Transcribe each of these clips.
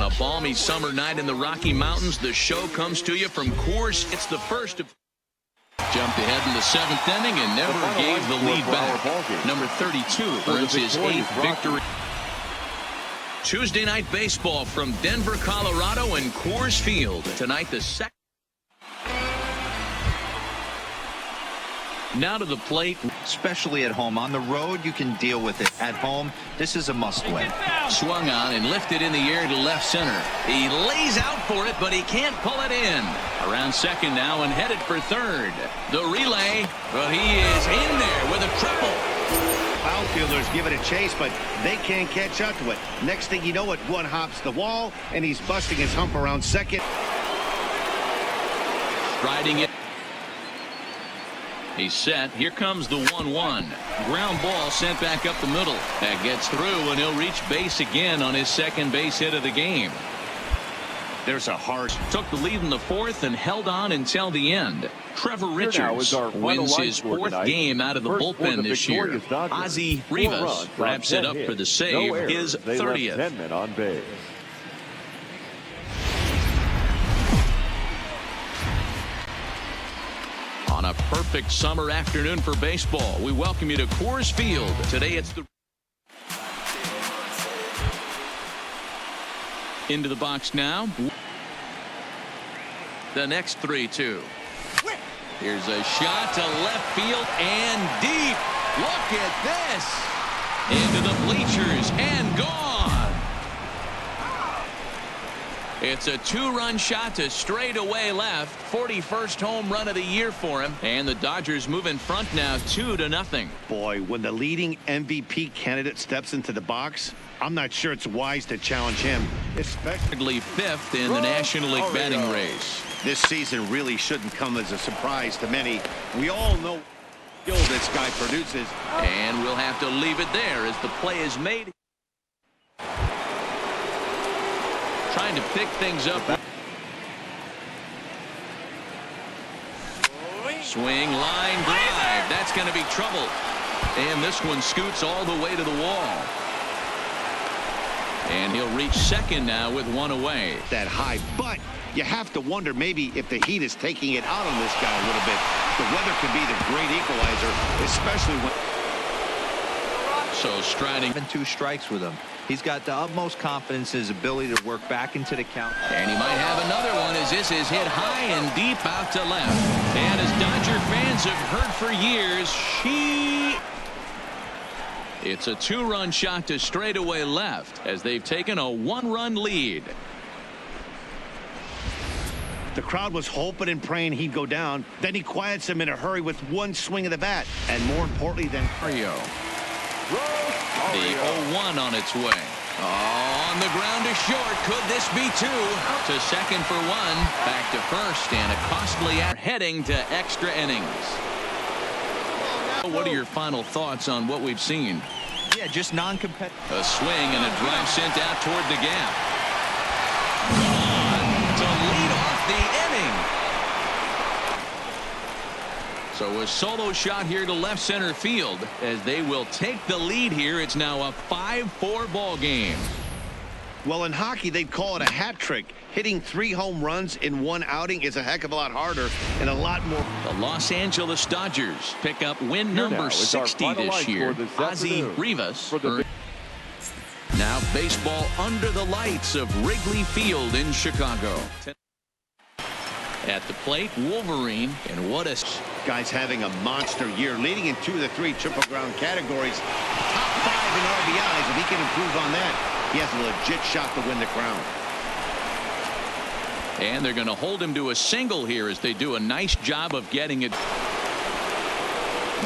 On a balmy summer night in the Rocky Mountains, the show comes to you from Coors. It's the first of... Jumped ahead in the 7th inning and never gave the lead back. Number 32 earns his 8th victory. Tuesday night baseball from Denver, Colorado and Coors Field. Tonight, the second. Now to the plate. Especially at home. On the road, you can deal with it. At home, this is a must-win. Swung on and lifted in the air to left center. He lays out for it, but he can't pull it in. Around second now and headed for third. The relay, but he is in there with a triple. Outfielders give it a chase, but they can't catch up to it. Next thing you know it, one hops the wall, and he's busting his hump around second. Riding it. He's set. Here comes the 1-1. Ground ball sent back up the middle. That gets through, and he'll reach base again on his second base hit of the game. There's a harsh. Took the lead in the 4th and held on until the end. Trevor Richards wins his 4th game out of the bullpen this year. Ozzie Rivas wraps it up for the save, his 30th. On base. On a perfect summer afternoon for baseball, we welcome you to Coors Field. Today it's the... Into the box now. The next 3-2. Here's a shot to left field and deep. Look at this. Into the bleachers and gone. It's a 2-run shot to straightaway left. 41st home run of the year for him. And the Dodgers move in front now 2-0. Boy, when the leading MVP candidate steps into the box, I'm not sure it's wise to challenge him. Especially 5th in the National League batting race. This season really shouldn't come as a surprise to many. We all know the skill this guy produces. And we'll have to leave it there as the play is made. Trying to pick things up. Swing, line drive. That's going to be trouble. And this one scoots all the way to the wall. And he'll reach second now with one away. That high, but you have to wonder maybe if the heat is taking it out on this guy a little bit. The weather could be the great equalizer, especially when... So striding. 2 strikes with him. He's got the utmost confidence in his ability to work back into the count. And he might have another one as this is hit high and deep out to left. And as Dodger fans have heard for years, it's a 2-run shot to straightaway left as they've taken a 1-run lead. The crowd was hoping and praying he'd go down. Then he quiets him in a hurry with one swing of the bat. And more importantly than Mario. The 0-1 on its way. Oh, on the ground to short. Could this be 2? To second for 1. Back to first and a costly heading to extra innings. What are your final thoughts on what we've seen? Yeah, just non-competitive. A swing and a drive sent out toward the gap. Gone to lead off the inning. So a solo shot here to left center field as they will take the lead here. It's now a 5-4 ball game. Well, in hockey, they'd call it a hat trick. Hitting 3 home runs in one outing is a heck of a lot harder and a lot more. The Los Angeles Dodgers pick up win number 60 this year. Ozzie Rivas. Now baseball under the lights of Wrigley Field in Chicago. At the plate, Wolverine, and what a... Guy's having a monster year, leading in 2 of the 3 Triple Crown categories. Top 5 in RBIs. If he can improve on that, he has a legit shot to win the crown. And they're going to hold him to a single here as they do a nice job of getting it.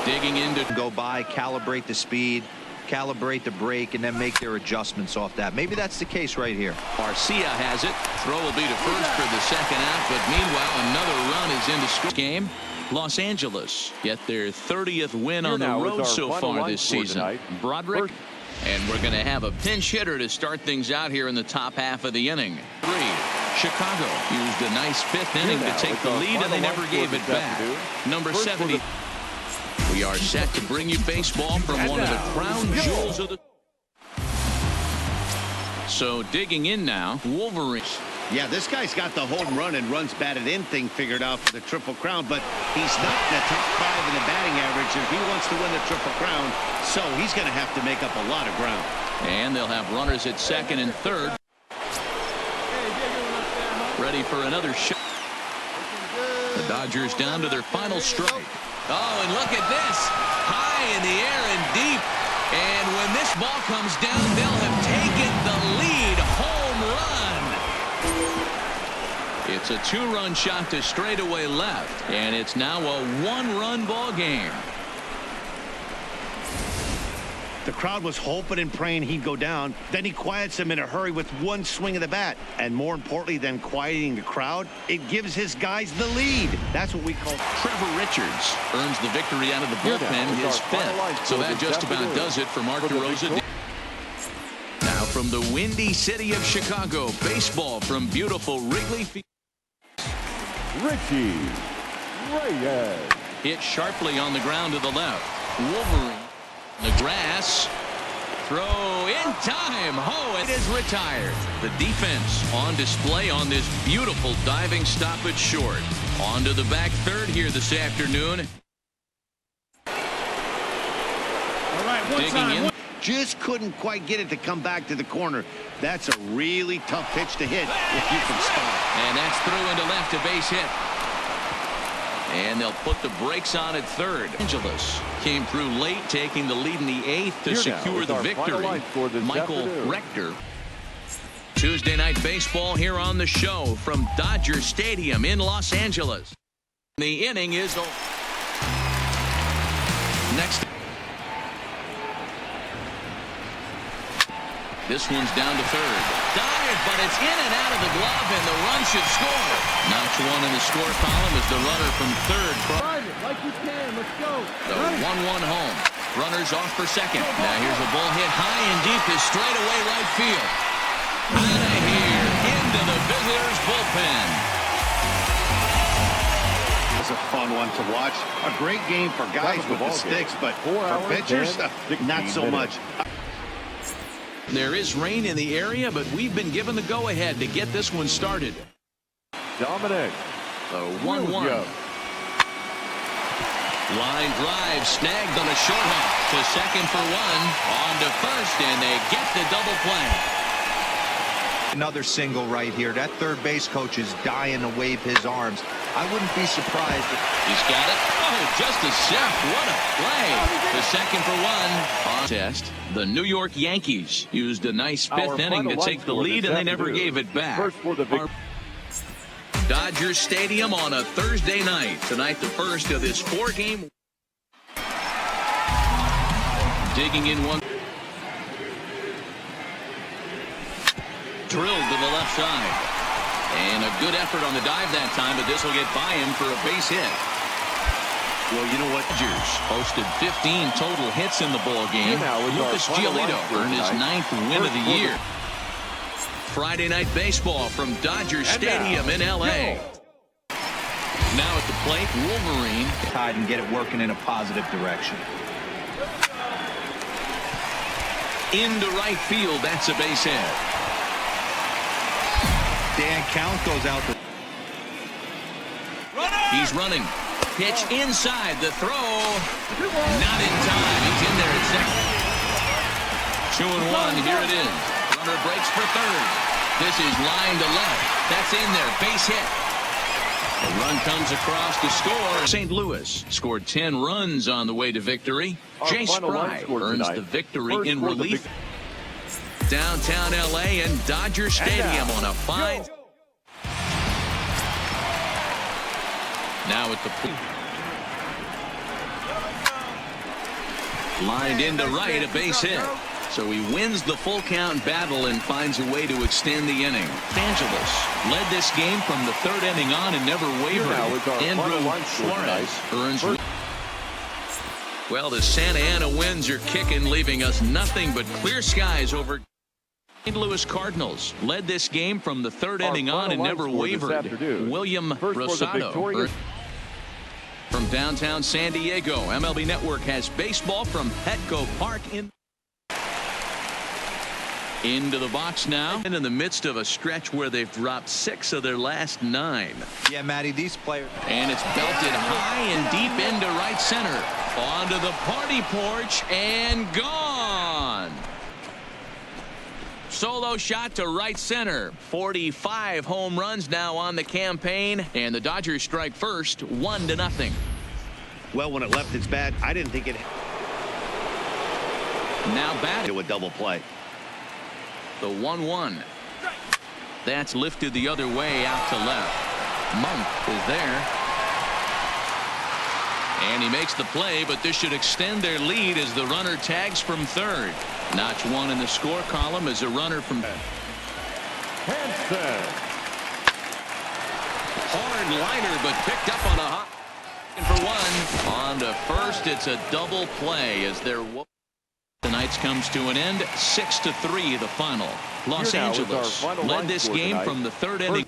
Digging into... Go by, calibrate the speed, calibrate the break, and then make their adjustments off that. Maybe that's the case right here. Garcia has it. Throw will be to first for the second out, but meanwhile another run is into score. Game. Los Angeles get their 30th win on the road so far this season. Broderick, and we're going to have a pinch hitter to start things out here in the top half of the inning. 3. Chicago used a nice 5th inning to take the lead, and they never gave it back. Number 70. We are set to bring you baseball from one of the crown jewels of the... So digging in now, Wolverines. Yeah, this guy's got the home run and runs batted in thing figured out for the Triple Crown, but he's not in the top 5 in the batting average if he wants to win the Triple Crown, so he's going to have to make up a lot of ground. And they'll have runners at second and third. Ready for another shot. The Dodgers down to their final strike. Oh, and look at this. High in the air and deep. And when this ball comes down, they'll have taken the lead. Home run. It's a 2-run shot to straightaway left. And it's now a 1-run ball game. The crowd was hoping and praying he'd go down. Then he quiets him in a hurry with one swing of the bat. And more importantly than quieting the crowd, it gives his guys the lead. That's what we call. Trevor Richards earns the victory out of the bullpen, his 5th. So that just about does it for Mark DeRosa. Now from the windy city of Chicago, baseball from beautiful Wrigley Field. Richie Reyes. Hit sharply on the ground to the left. Wolverine. The grass. Throw in time. Oh, it is retired. The defense on display on this beautiful diving stop at short. On to the back third here this afternoon. All right, digging in. Just couldn't quite get it to come back to the corner. That's a really tough pitch to hit if you can spot it. And that's through into left, a base hit. And they'll put the brakes on at third. Angeles came through late, taking the lead in the 8th to secure the victory. Michael Rector. Tuesday night baseball here on the show from Dodger Stadium in Los Angeles. The inning is over. Next. This one's down to third. Dive, but it's in and out of the glove, and the run should score. Notch one in the score column is the runner from third. Drive it like you can. Let's go. The 1-1 home. Runners off for second. Now here's a ball hit high and deep to straightaway right field. Out of here, into the visitors' bullpen. It's a fun one to watch. A great game for guys with the sticks, but for pitchers, not so much. There is rain in the area, but we've been given the go-ahead to get this one started. Dominic. The 1-1. Line drive snagged on a short hop to second for one. On to first, and they get the double play. Another single right here. That third base coach is dying to wave his arms. I wouldn't be surprised if he's got it. Oh, just a sec. What a play. The second for one. Test. The New York Yankees used a nice 5th inning to take the lead, and they never gave it back. Dodger Stadium on a Thursday night. Tonight, the first of this 4-game. Digging in one. Drilled to the left side. And a good effort on the dive that time, but this will get by him for a base hit. Well, you know what? Dodgers posted 15 total hits in the ball game. Lucas Giolito earned his 9th win of the year. Friday night baseball from Dodger Stadium in L.A. Now at the plate, Wolverine. tide and get it working in a positive direction. Into right field, that's a base hit. Dan Count goes out the. He's running. Pitch inside the throw. Not in time. He's in there at second. 2-1. Here it is. Runner breaks for third. This is line to left. That's in there. Base hit. The run comes across to score. St. Louis scored 10 runs on the way to victory. Jay Spry earns the victory in relief. Downtown L.A. and Dodger Stadium on a fine. Now at the plate. Lined into right, a base hit. So he wins the full count battle and finds a way to extend the inning. Angeles led this game from the third inning on and never wavered. Andrew Suarez earns. Well, the Santa Ana winds are kicking, leaving us nothing but clear skies over. St. Louis Cardinals led this game from the third inning on and never wavered. William Rosado. From downtown San Diego, MLB Network has baseball from Petco Park in. Into the box now, and in the midst of a stretch where they've dropped 6 of their last 9. Yeah, Matty, these players. And it's belted high and deep into right center. Onto the party porch and gone. Solo shot to right center. 45 home runs now on the campaign, and the Dodgers strike first, 1-0. Well, when it left its bat, I didn't think it. Now batting to a double play. The 1-1. That's lifted the other way out to left. Monk is there. And he makes the play, but this should extend their lead as the runner tags from third. Notch 1 in the score column as a runner from Hansen. hard liner, but picked up on a hot for 1. On to first, it's a double play as they're. Tonight's comes to an end. 6-3 the final. Los Angeles led this game from the 3rd inning.